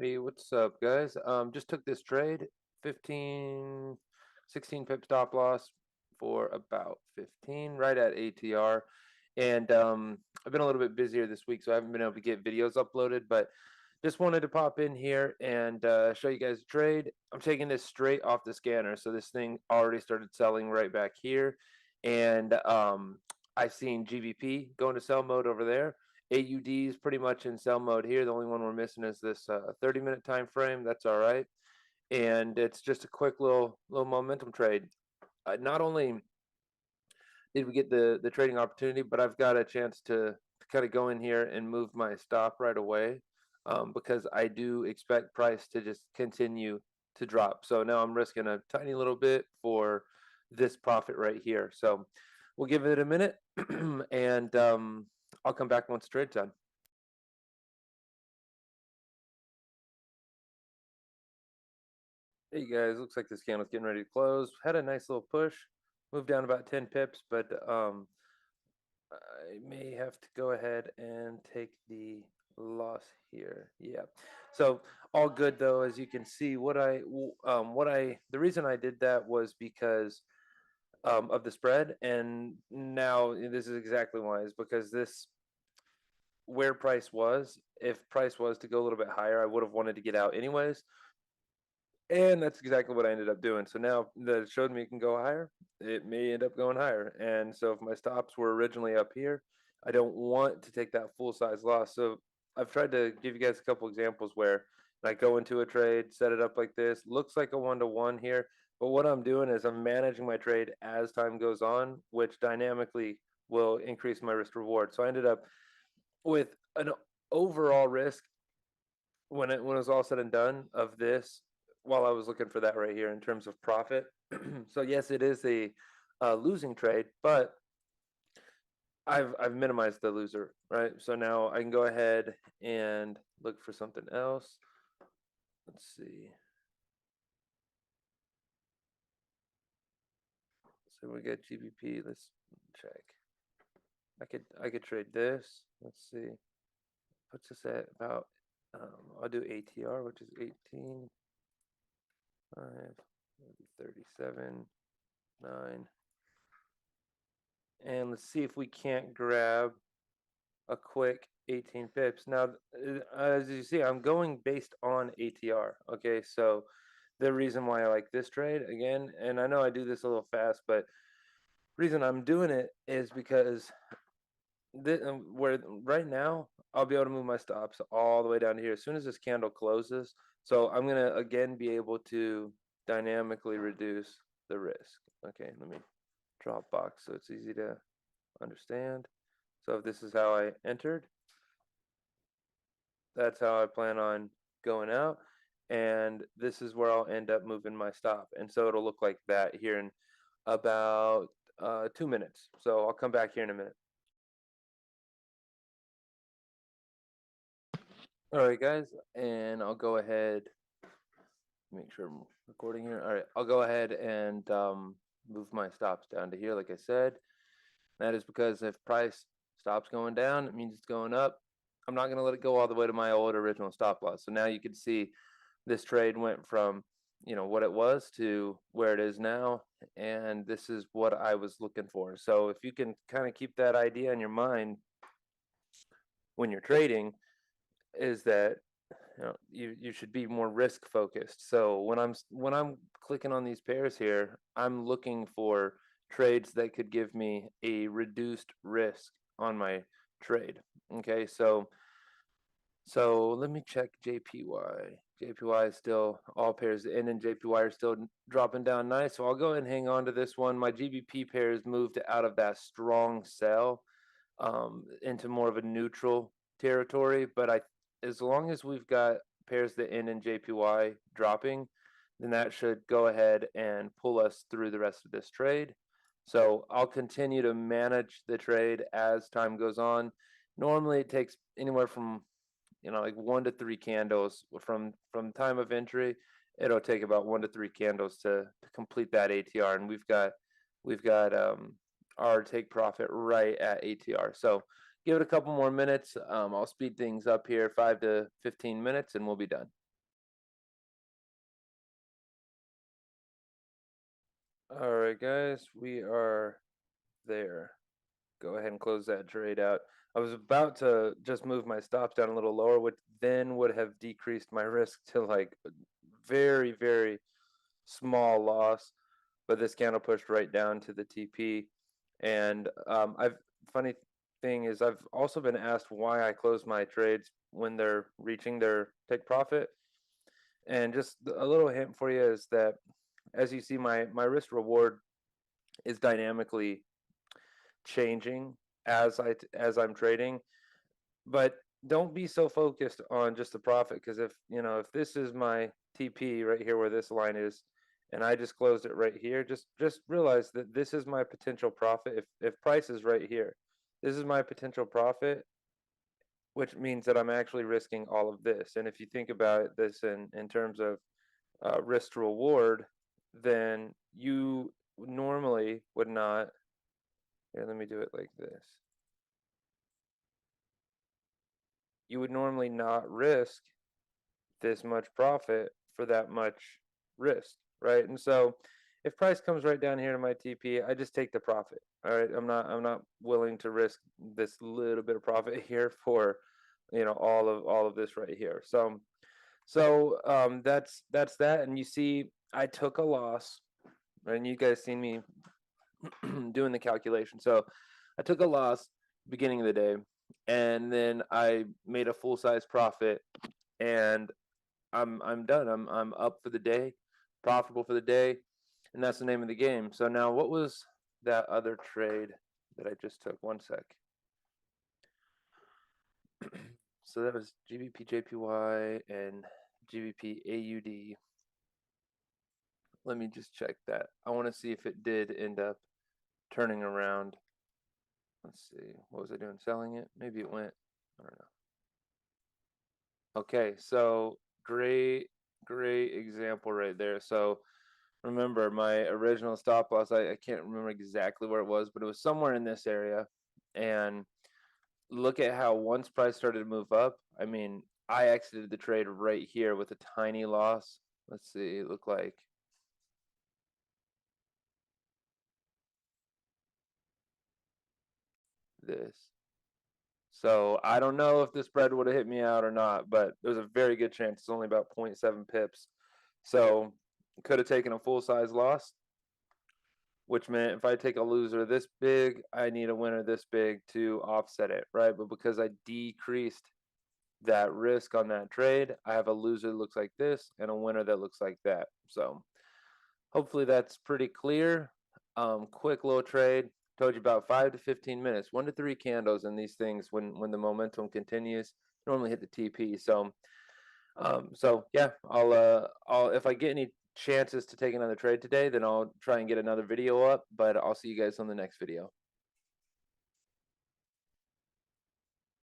Hey, what's up, guys? Just took this trade, 15, 16 pip stop loss for about 15, right at ATR. And I've been a little bit busier this week, so I haven't been able to get videos uploaded, but just wanted to pop in here and show you guys the trade. I'm taking this straight off the scanner, so this thing already started selling right back here. And I've seen GBP go into sell mode over there. AUD is pretty much in sell mode here. The only one we're missing is this 30-minute time frame. That's all right, and it's just a quick little momentum trade. Not only did we get the trading opportunity, but I've got a chance to kind of go in here and move my stop right away, because I do expect price to just continue to drop. So now I'm risking a tiny little bit for this profit right here. So we'll give it a minute, and I'll come back once the trade's done. Hey guys, looks like this candle's getting ready to close. Had a nice little push, moved down about 10 pips, but I may have to go ahead and take the loss here. Yeah. So all good though, as you can see. The reason I did that was because of the spread, and now this is exactly why, is because this where price was. If price was to go a little bit higher, I would have wanted to get out anyways. And that's exactly what I ended up doing. So now that it showed me it can go higher, it may end up going higher. And so if my stops were originally up here, I don't want to take that full size loss. So I've tried to give you guys a couple examples where I go into a trade, set it up like this, looks like a 1-to-1 here. But what I'm doing is I'm managing my trade as time goes on, which dynamically will increase my risk reward. So I ended up with an overall risk when it was all said and done of this, while I was looking for that right here in terms of profit. So yes, it is a losing trade, but I've minimized the loser, right? So now I can go ahead and look for something else. Let's see. So we get GBP. Let's check. I could trade this. Let's see. Puts us at about. I'll do ATR, which is 18, 5, 37, 9. And let's see if we can't grab a quick 18 pips. Now, as you see, I'm going based on ATR. Okay, so the reason why I like this trade again, and I know I do this a little fast, but reason I'm doing it is because where right now I'll be able to move my stops all the way down to here as soon as this candle closes. So I'm gonna again be able to dynamically reduce the risk. Okay, let me draw a box so it's easy to understand. So if this is how I entered, that's how I plan on going out. And this is where I'll end up moving my stop. And so it'll look like that here in about 2 minutes. So I'll come back here in a minute. All right, guys, and I'll go ahead, make sure I'm recording here. All right, I'll go ahead and move my stops down to here, like I said. That is because if price stops going down, it means it's going up. I'm not going to let it go all the way to my old original stop loss. So now you can see this trade went from, what it was to where it is now. And this is what I was looking for. So if you can kind of keep that idea in your mind when you're trading, is that you should be more risk focused. So when I'm clicking on these pairs here, I'm looking for trades that could give me a reduced risk on my trade. Okay, so let me check JPY. JPY is still, all pairs N and JPY are still dropping down nice. So I'll go ahead and hang on to this one. My GBP pairs moved out of that strong sell into more of a neutral territory. But as long as we've got pairs that N and JPY dropping, then that should go ahead and pull us through the rest of this trade. So I'll continue to manage the trade as time goes on. Normally it takes anywhere from like 1 to 3 candles from time of entry. It'll take about 1 to 3 candles to complete that ATR, and we've got our take profit right at ATR. So give it a couple more minutes. I'll speed things up here, 5 to 15 minutes, and we'll be done. All right, guys, we are there. Go ahead and close that trade out. I was about to just move my stops down a little lower, which then would have decreased my risk to like very, very small loss. But this candle pushed right down to the TP. And funny thing is, I've also been asked why I close my trades when they're reaching their take profit. And just a little hint for you is that as you see, my risk reward is dynamically changing as I'm trading. But don't be so focused on just the profit, because if this is my TP right here where this line is, and I just closed it right here, just realize that this is my potential profit. If price is right here, this is my potential profit, which means that I'm actually risking all of this. And if you think about this in terms of risk to reward, then you normally would not. Here, let me do it like this. You would normally not risk this much profit for that much risk, right? And so if price comes right down here to my TP, I just take the profit. All right, I'm not willing to risk this little bit of profit here for all of this right here. So that's that. And you see, I took a loss, and you guys seen me doing the calculation. So I took a loss beginning of the day, and then I made a full size profit, and I'm done. I'm up for the day, profitable for the day, and that's the name of the game. So now, what was that other trade that I just took? One sec. So that was GBP JPY and GBP AUD. Let me just check that. I want to see if it did end up turning around. Let's see. What was I doing? Selling it? Maybe it went. I don't know. Okay, so great example right there. So remember my original stop loss, I can't remember exactly where it was, but it was somewhere in this area. And look at how once price started to move up, I mean, I exited the trade right here with a tiny loss. Let's see, it looked like this. So I don't know if the spread would have hit me out or not, but there's a very good chance. It's only about 0.7 pips. So could have taken a full size loss, which meant if I take a loser this big, I need a winner this big to offset it, right? But because I decreased that risk on that trade, I have a loser that looks like this and a winner that looks like that. So hopefully that's pretty clear. Quick little trade. Told you about 5 to 15 minutes, 1 to 3 candles in these things when the momentum continues. Normally hit the TP. So yeah, I'll if I get any chances to take another trade today, then I'll try and get another video up. But I'll see you guys on the next video.